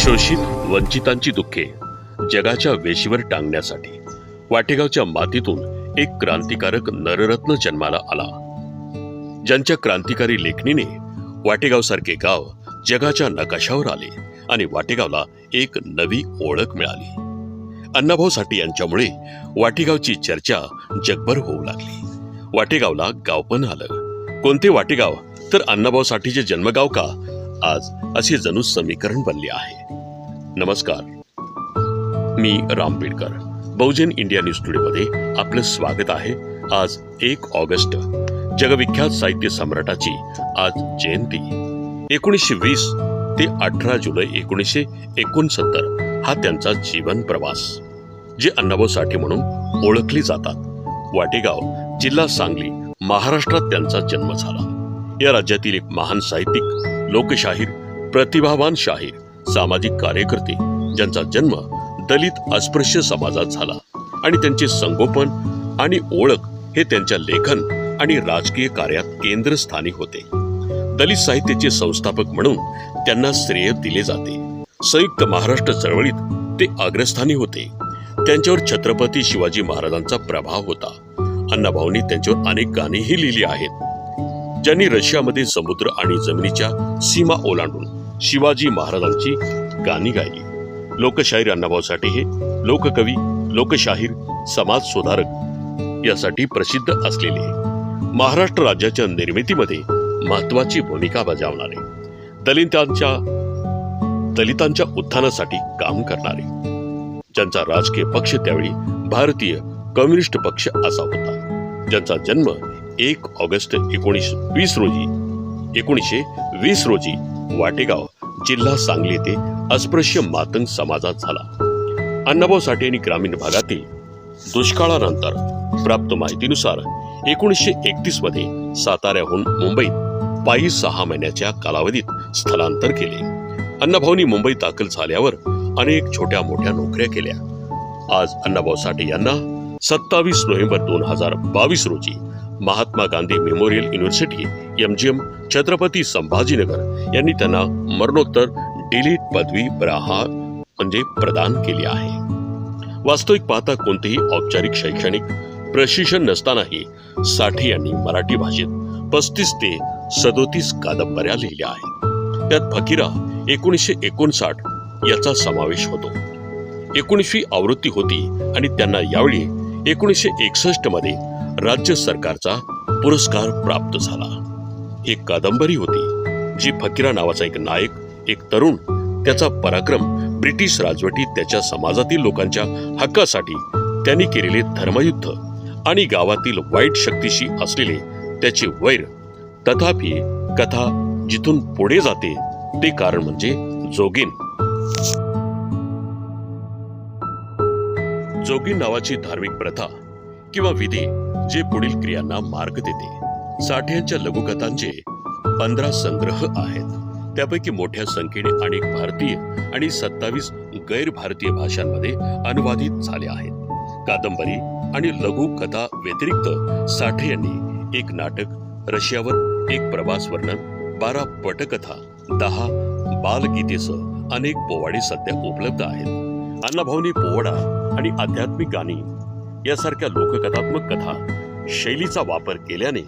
शोषित वंचितांची दुःखे जगाच्या वेशीवर टांगण्यासाठी वाटेगावच्या मातीतून एक क्रांतिकारक नररत्न जन्माला आला. ज्यांच्या क्रांतिकारी लेखणीने वाटेगावसारखे गाव जगाच्या नकाशावर आले आणि वाटेगावला एक नवी ओळख मिळाली. अण्णाभाऊ साठे यांच्यामुळे वाटेगावची चर्चा जगभर होऊ लागली. वाटेगावला गावपण आलं. कोणते वाटेगाव तर अण्णाभाऊ साठेचे जन्मगाव का, आज असे जणू समीकरण बनले आहे. नमस्कार, मी राम पेडकर. बहुजन इंडिया न्यूज टुडे मध्ये आपलं स्वागत आहे. आज 1 ऑगस्ट, जगविख्यात साहित्य सम्राटाची आज जयंती. 1920 ते 18 जुलै 1969 हा त्यांचा जीवन प्रवास, जे अण्णाभाऊ साठे म्हणून ओळखले जातात. वाटेगाव, जिल्हा सांगली, महाराष्ट्रात त्यांचा जन्म झाला. या राज्यातील एक महान साहित्यिक, लोकशाहीर, प्रतिभावान शाहीर, सामाजिक कार्यकर्ते, ज्यांचा जन्म दलित अस्पृश्य समाजात झाला आणि त्यांचे संगोपन आणि ओळख हे त्यांच्या लेखन आणि राजकीय कार्यात केंद्रस्थानी होते. दलित साहित्याचे संस्थापक म्हणून त्यांना श्रेय दिले जाते. संयुक्त महाराष्ट्र चळवळीत ते अग्रस्थानी होते. त्यांच्यावर छत्रपती शिवाजी महाराजांचा प्रभाव होता. अण्णाभाऊंनी त्यांच्यावर अनेक गाणीही लिहिली आहेत. ज्यांनी रशियामध्ये समुद्र आणि जमिनीच्या सीमा ओलांडून शिवाजी महाराजांची गाणी गायली. लोकशाहीर अण्णाभाऊ साठे हे लोककवी, लोकशाहीर, समाज सुधारक यासाठी प्रसिद्ध असलेले, महाराष्ट्र राज्याच्या निर्मितीमध्ये महत्वाची भूमिका बजावणारे, दलितांच्या उत्थानासाठी काम करणारे, ज्यांचा राजकीय पक्ष त्यावेळी भारतीय कम्युनिस्ट पक्ष असा होता. ज्यांचा जन्म 1 ऑगस्ट 1920 रोजी वाटेगाव, जिल्हा सांगली येथे अस्पृश्य मातंग समाजात झाला. अण्णाभाऊ साठे यांनी ग्रामीण भागातील दुष्काळानंतर प्राप्त माहितीनुसार 1931 मध्ये साताऱ्याहून मुंबईत पायी 6 महिन्याच्या कालावधीत स्थलांतर केले. अण्णाभाऊंनी मुंबईत दाखल झाल्यावर अनेक छोट्या मोठ्या नोकऱ्या केल्या. आज अण्णाभाऊ साठे यांना 27 नोव्हेंबर 2022 रोजी Mahatma Gandhi memorial university MGM Chhatrapati Sambhajinagar यांनी त्यांना मरणोत्तर डिलीट पदवी प्रदान केली आहे. वास्तविक पाहता कोणतेही औपचारिक शैक्षणिक प्रशिक्षण नसतानाही साठे यांनी मराठी भाषेत 35 ते 37 कादंबऱ्या लिहिल्या आहेत. त्यात फकीरा 1959 याचा समावेश होतो. 19वी आवृत्ती होती आणि त्यांना यावेळी 1961 मध्ये राज्य सरकारचा पुरस्कार प्राप्त झाला. एक कादंबरी होती जी फकीरा नावाचा एक नायक, एक तरुण, त्याचा पराक्रम, ब्रिटिश राजवटीत त्याच्या समाजातील लोकांच्या हक्कासाठी त्यांनी केलेले धर्मयुद्ध आणि गावातील वाईट शक्तीशी असलेले त्याचे वैर. तथापि कथा जिथून पुढे जाते ते कारण म्हणजे जोगीन. जोगीन नावाची धार्मिक प्रथा किंवा विधी जे पुढील क्रियांना मार्ग देते. साठे यांच्या लघुकथांचे 15 संग्रह आहेत. त्यापैकी मोठ्या संख्येने अनेक भारतीय आणि 27 गैर भारतीय भाषांमध्ये अनुवादित झाले आहेत. कादंबरी आणि लघुकथा व्यतिरिक्त साठे यांनी एक नाटक, रशियावर एक प्रवास वर्णन, 12 पटकथा, 10 बालगीतेसह अनेक पोवाडे सध्या उपलब्ध आहेत. अण्णाभाऊंनी पोवाडा आणि आध्यात्मिक गाणी यासारख्या लोककथात्मक कथा शैलीचा वापर केल्याने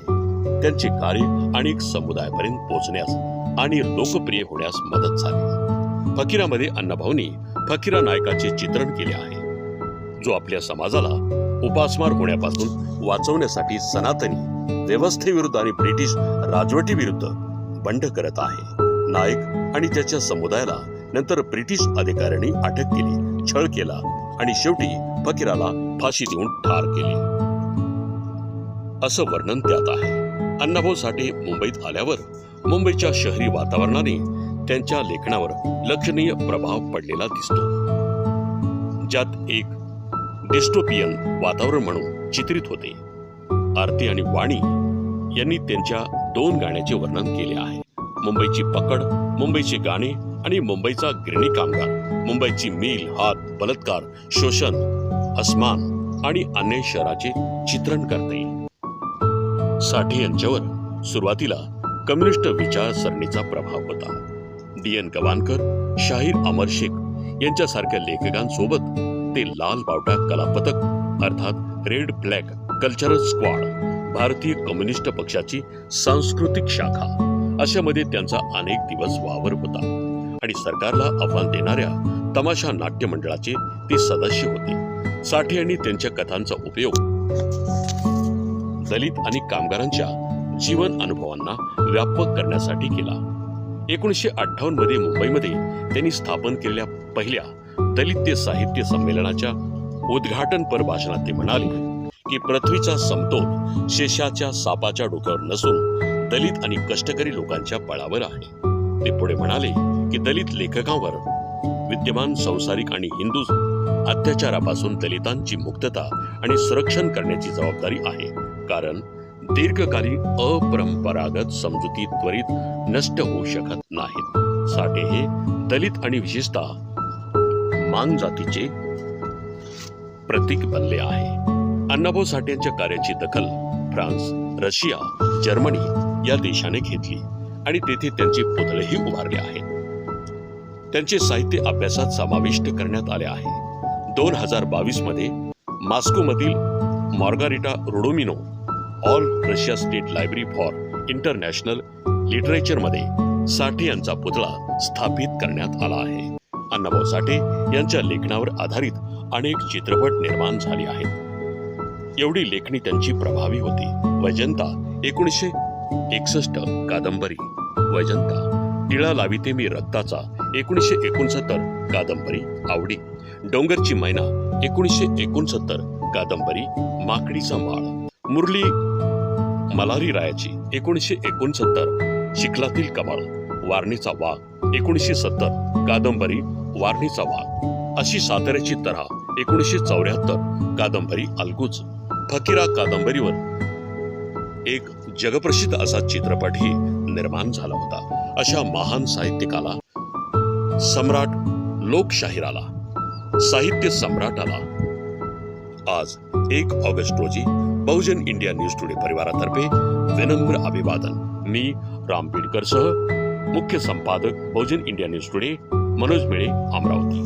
त्यांचे कार्य अनेक समुदायापर्यंत पोहोचण्यास आणि लोकप्रिय होण्यास मदत झाली. फकीरामध्ये अण्णाभाऊंनी फकीरा नायकाचे चित्रण केले आहे, जो आपल्या समाजाला उपासमार होण्यापासून वाचवण्यासाठी सनातनी व्यवस्थेविरुद्ध आणि ब्रिटिश राजवटीविरुद्ध बंड करत आहे. नायक आणि त्याच्या समुदायाला नंतर ब्रिटिश अधिकाऱ्यांनी अटक केली, छळ केला आणि शेवटी फकीराला फाशी देऊन ठार केले, असं वर्णन त्यात आहे. अण्णाभाऊ साठे मुंबईत आल्यावर मुंबईच्या शहरी वातावरणाने त्यांच्या लेखनावर लक्षणीय प्रभाव पडलेला दिसतो, ज्यात एक डिस्टोपियन वातावरण म्हणून चित्रित होते. आरती आणि वाणी यांनी त्यांच्या 2 गाण्याचे वर्णन केले आहे. मुंबईची पकड, मुंबईचे गाणे आणि मुंबईचा गिरणी कामगार, मुंबईची मिल, हात, बलात्कार, शोषण, अस्मान आणि अन्य शहराचे चित्रण करते. साठे यांच्यावर सुरुवातीला कम्युनिस्ट विचारसरणीचा प्रभाव होता. D.N. गवाणकर, शाहीर अमर शेख यांच्यासारख्या लेखकांसोबत ते लाल बावटा कला पथक अर्थात रेड फ्लॅग कल्चरल स्क्वॉड, भारतीय कम्युनिस्ट पक्षाची सांस्कृतिक शाखा अशामध्ये त्यांचा अनेक दिवस वावर होता आणि सरकारला आव्हान देणाऱ्या तमाशा नाट्य मंडळाचे ते सदस्य होते. साठे यांनी त्यांच्या कथांचा उपयोग दलित आणि कामगारांच्या जीवन अनुभवांना व्यापक करण्यासाठी केला. 1958 मध्ये मुंबईमध्ये त्यांनी स्थापन केलेल्या पहिल्या दलित साहित्य संमेलनाच्या उद्घाटनपर भाषणात ते म्हणाले की पृथ्वीचा समतोल शेषाच्या सापाच्या डोक्यावर नसून दलित आणि कष्टकरी लोकांच्या बळावर आहे. ते पुढे म्हणाले की दलित लेखकांवर विद्यमान संसारिक आणि हिंदू अत्याचारापासून दलितांची मुक्तता आणि संरक्षण करण्याची जबाबदारी आहे, कारण दीर्घकालीन अपरंपरागत समजुती त्वरित नष्ट होऊ शकत नाहीत. साठे हे दलित आणि विशेषतः मांग जातीचे प्रतीक बनले आहे. अण्णाभाऊ साठे यांच्या कार्याची दखल फ्रान्स, रशिया, जर्मनी या देशाने घेतली आणि तेथे त्यांचे पुतळेही उभारले आहेत. त्यांचे साहित्य अभ्यासात समाविष्ट करण्यात आले आहे. 2022 मध्ये मॉस्कोमधील Margarita Rudomino All Russia State Library for International लिटरेचरमध्ये साठे यांचा पुतळा स्थापित करण्यात आला आहे. अण्णाभाऊ साठे यांच्या लेखनावर आधारित अनेक चित्रपट निर्माण झाले आहेत. एवढी लेखणी त्यांची प्रभावी होती. वैजंता 1961 कादंबरी, वैजंता, टिळा लाविते मी रक्ताचा 1969 कादंबरी आवडी, डोंगरची मैना 1969 कादंबरी माकडीचा माळ, मुरली मल्हारी रायाची 1969 चिखलातील कमळ, वारणीचा वाघ 1970 कादंबरी वारणीचा वाघ, अशी साताऱ्याची तऱ्हा 1974 कादंबरी अलगूज, फकीरा कादंबरीवर एक जगप्रसिद्ध असा चित्रपटही निर्माण झाला होता. अशा महान साहित्यिकाला, सम्राट, लोकशाहीराला, साहित्य सम्राटाला आज 1 ऑगस्ट रोजी बहुजन इंडिया न्यूज टुडे परिवारातर्फे विनम्र अभिवादन. मी राम बीडकर सह मुख्य संपादक बहुजन इंडिया न्यूज टुडे मनोज मिळे, अमरावती.